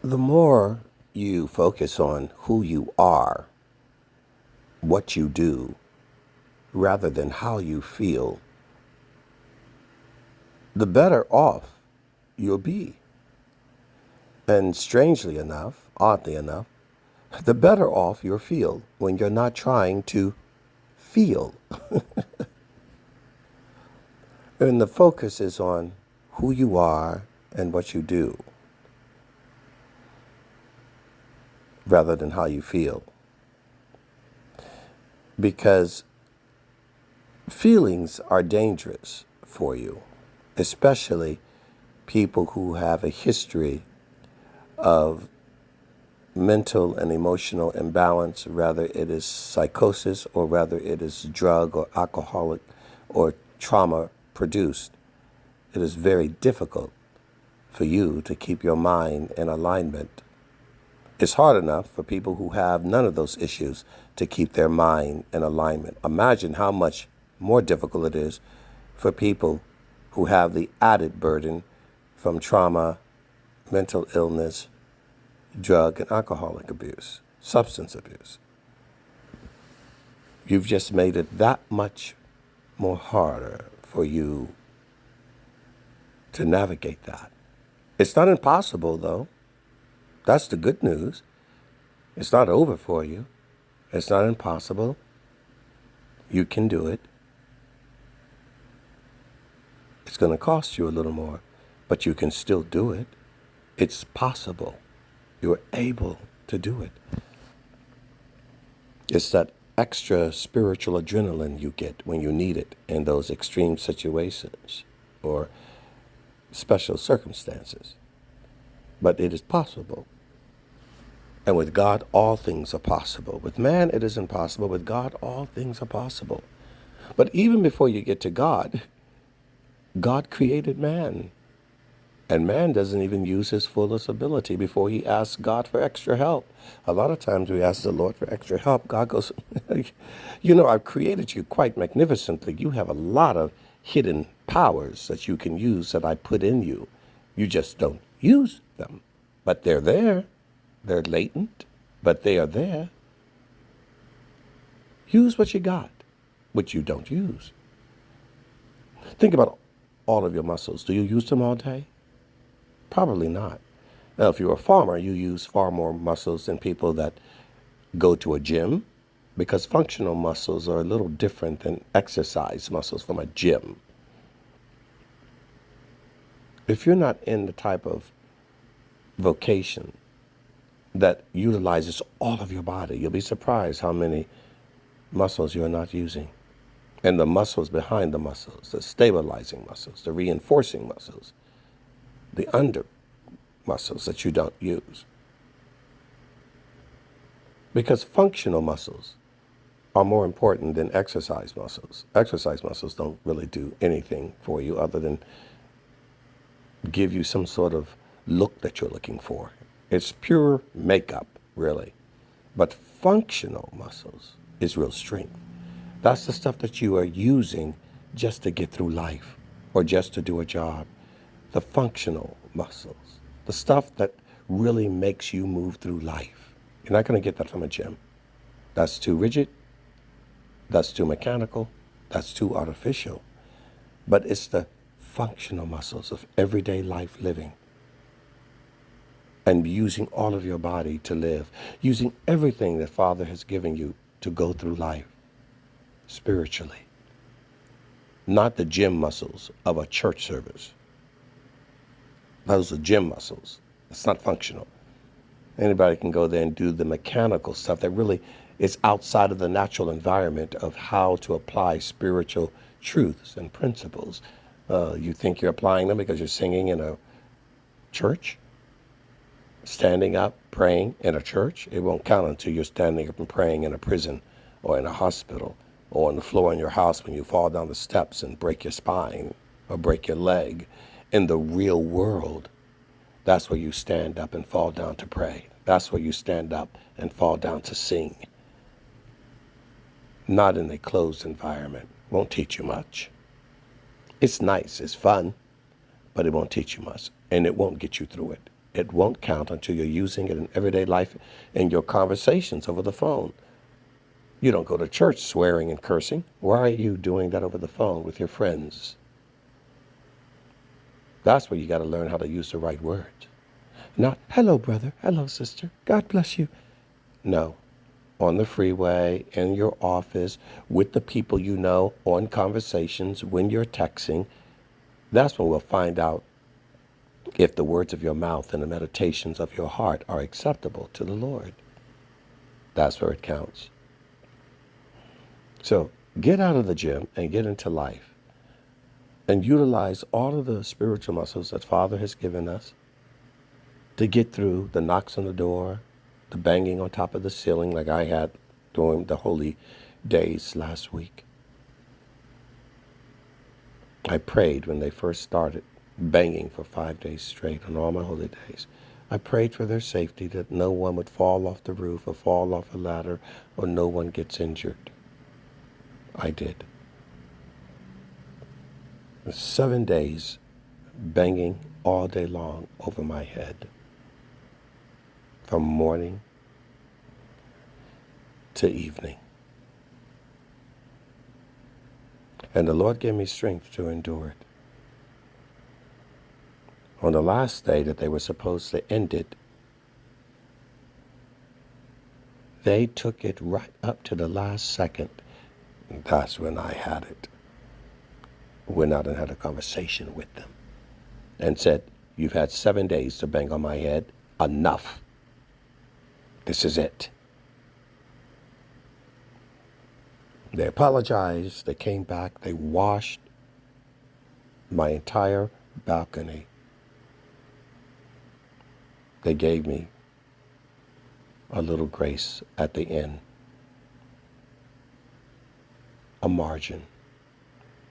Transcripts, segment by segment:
The more you focus on who you are, what you do, rather than how you feel, the better off you'll be. And strangely enough, oddly enough, the better off you'll feel when you're not trying to feel. And the focus is on who you are and what you do, rather than how you feel. Because feelings are dangerous for you, especially people who have a history of mental and emotional imbalance, whether it is psychosis or whether it is drug or alcoholic or trauma produced. It is very difficult for you to keep your mind in alignment. It's hard enough for people who have none of those issues to keep their mind in alignment. Imagine how much more difficult it is for people who have the added burden from trauma, mental illness, drug and alcoholic abuse, substance abuse. You've just made it that much more harder for you to navigate that. It's not impossible, though. That's the good news. It's not over for you. It's not impossible. You can do it. It's going to cost you a little more, but you can still do it. It's possible. You're able to do it. It's that extra spiritual adrenaline you get when you need it in those extreme situations or special circumstances. But it is possible. And with God, all things are possible. With man, it is impossible. With God, all things are possible. But even before you get to God, God created man. And man doesn't even use his fullest ability before he asks God for extra help. A lot of times we ask the Lord for extra help. God goes, I've created you quite magnificently. You have a lot of hidden powers that you can use that I put in you. You just don't use them. But they're there. They're latent, but they are there. Use what you got, which you don't use. Think about all of your muscles. Do you use them all day? Probably not. Now, if you're a farmer, you use far more muscles than people that go to a gym, because functional muscles are a little different than exercise muscles from a gym. If you're not in the type of vocation that utilizes all of your body, you'll be surprised how many muscles you're not using. And the muscles behind the muscles, the stabilizing muscles, the reinforcing muscles, the under muscles that you don't use. Because functional muscles are more important than exercise muscles. Exercise muscles don't really do anything for you other than give you some sort of look that you're looking for. It's pure makeup, really. But functional muscles is real strength. That's the stuff that you are using just to get through life or just to do a job. The functional muscles, the stuff that really makes you move through life. You're not going to get that from a gym. That's too rigid. That's too mechanical. That's too artificial. But it's the functional muscles of everyday life living. And using all of your body to live. Using everything that Father has given you to go through life spiritually. Not the gym muscles of a church service. Those are gym muscles. It's not functional. Anybody can go there and do the mechanical stuff that really is outside of the natural environment of how to apply spiritual truths and principles. You think you're applying them because you're singing in a church? Standing up, praying in a church? It won't count until you're standing up and praying in a prison or in a hospital or on the floor in your house when you fall down the steps and break your spine or break your leg. In the real world, that's where you stand up and fall down to pray. That's where you stand up and fall down to sing. Not in a closed environment. Won't teach you much. It's nice, it's fun, but it won't teach you much, and it won't get you through it. It won't count until you're using it in everyday life in your conversations over the phone. You don't go to church swearing and cursing. Why are you doing that over the phone with your friends? That's where you got to learn how to use the right words. Not, hello, brother. Hello, sister. God bless you. No. On the freeway, in your office, with the people you know, on conversations, when you're texting, that's when we'll find out if the words of your mouth and the meditations of your heart are acceptable to the Lord. That's where it counts. So get out of the gym and get into life and utilize all of the spiritual muscles that Father has given us to get through the knocks on the door, the banging on top of the ceiling like I had during the holy days last week. I prayed when they first started banging for 5 days straight on all my holy days. I prayed for their safety, that no one would fall off the roof or fall off a ladder or no one gets injured. I did. 7 days banging all day long over my head, from morning to evening. And the Lord gave me strength to endure it. On the last day that they were supposed to end it, they took it right up to the last second. And that's when I had it. Went out and had a conversation with them and said, you've had 7 days to bang on my head. Enough. This is it. They apologized. They came back. They washed my entire balcony. They gave me a little grace at the end, a margin.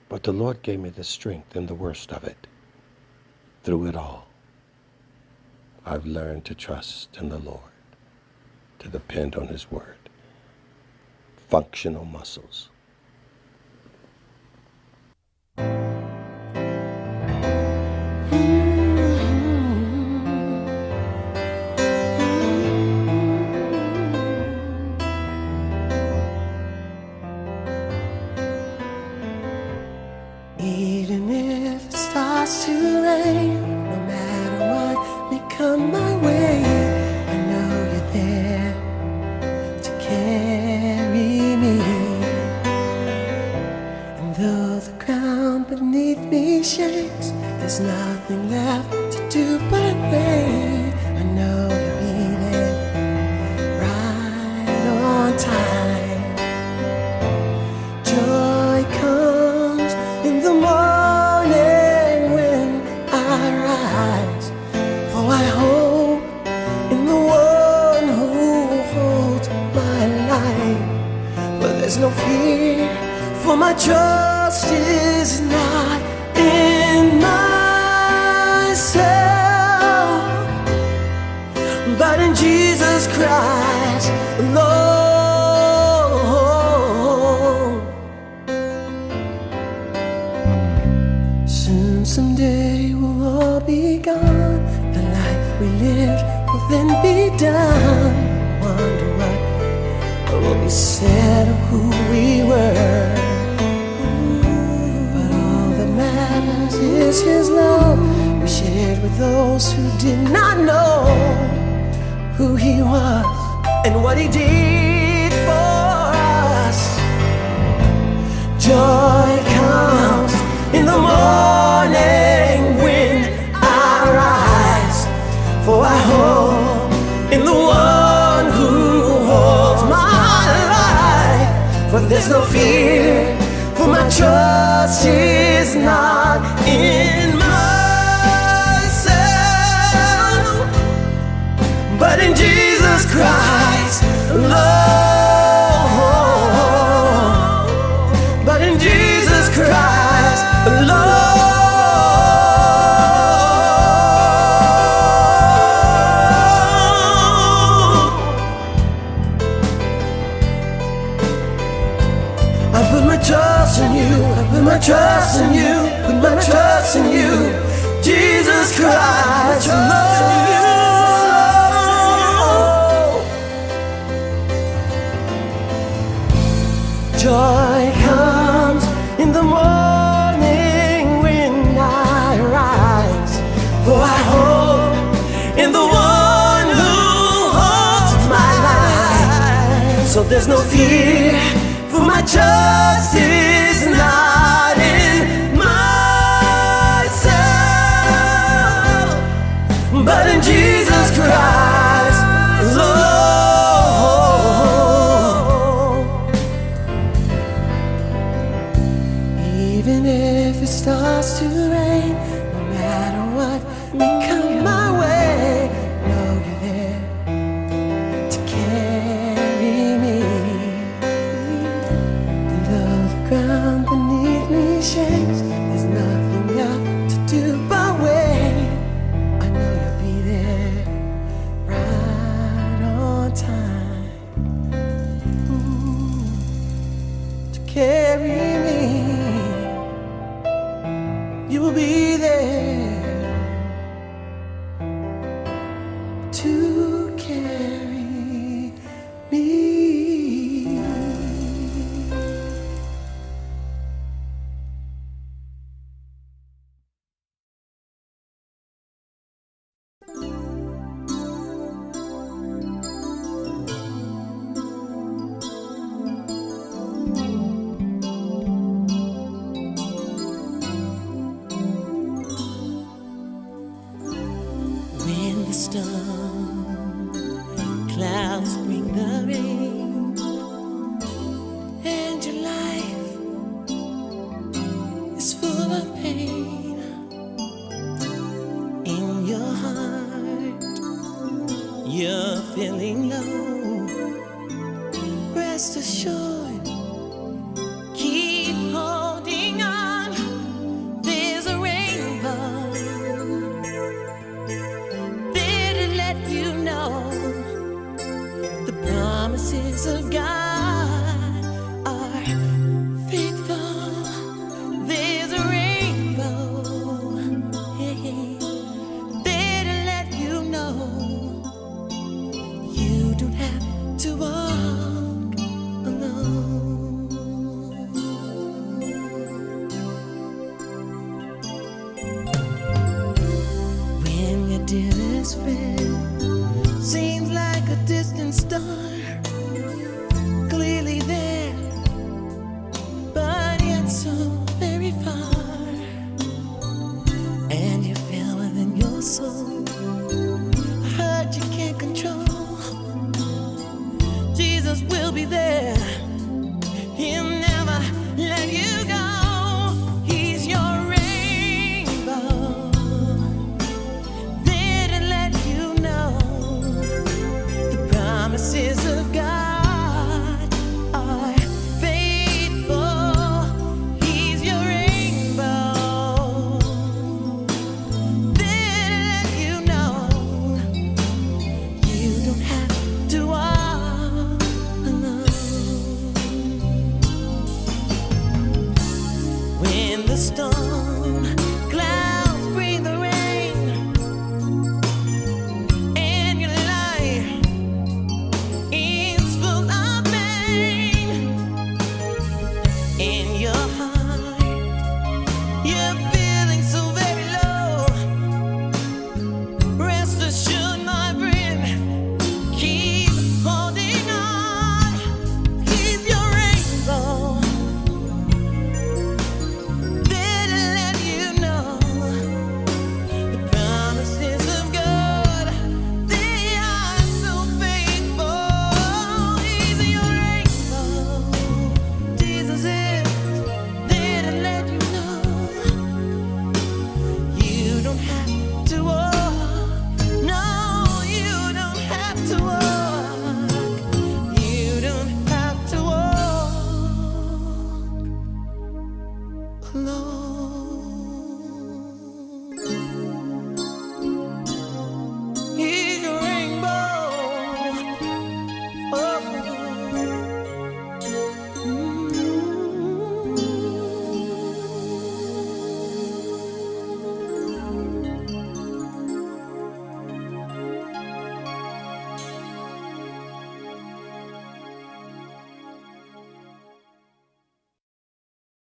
But the Lord gave me the strength in the worst of it. Through it all, I've learned to trust in the Lord, to depend on His word. Functional muscles. Even if it starts to rain, no matter what may come my way, I know you're there to carry me. And though the ground beneath me shakes, there's nothing left to do but wait. I know you'll be there right on time. Joy comes in the morning when I rise, for I hope in the one who holds my life. But there's no fear, for my trust is not in myself, but in Jesus Christ alone. Soon, someday we'll all be gone. The life we lived will then be done. Wonder what will be said of who we were. But all that matters is His love we shared with those who did not know who He was and what He did for us. Joy comes in the morning when I rise, for I hope in the one who holds my life. For there's no fear, for my trust is not in myself, but in Jesus Christ alone. But in Jesus Christ alone. I put my trust in you, I put my trust in you, put my trust in you, Jesus Christ alone. So there's no fear, for my trust is not in myself, but in Jesus Christ alone. Even if it starts to rain, no matter what may come my way, know you're there to carry me. And though the ground beneath me shakes, there's nothing left to do but wait. I know you'll be there right on time, to carry me. You will be there to carry me. When the storm clouds bring the rain, and your life is full of pain, in your heart you're feeling low, rest assured, keep holding on, there's a rainbow you know. The promises of God are faithful. There's a rainbow, there to let you know you don't have to walk alone. When your dearest friend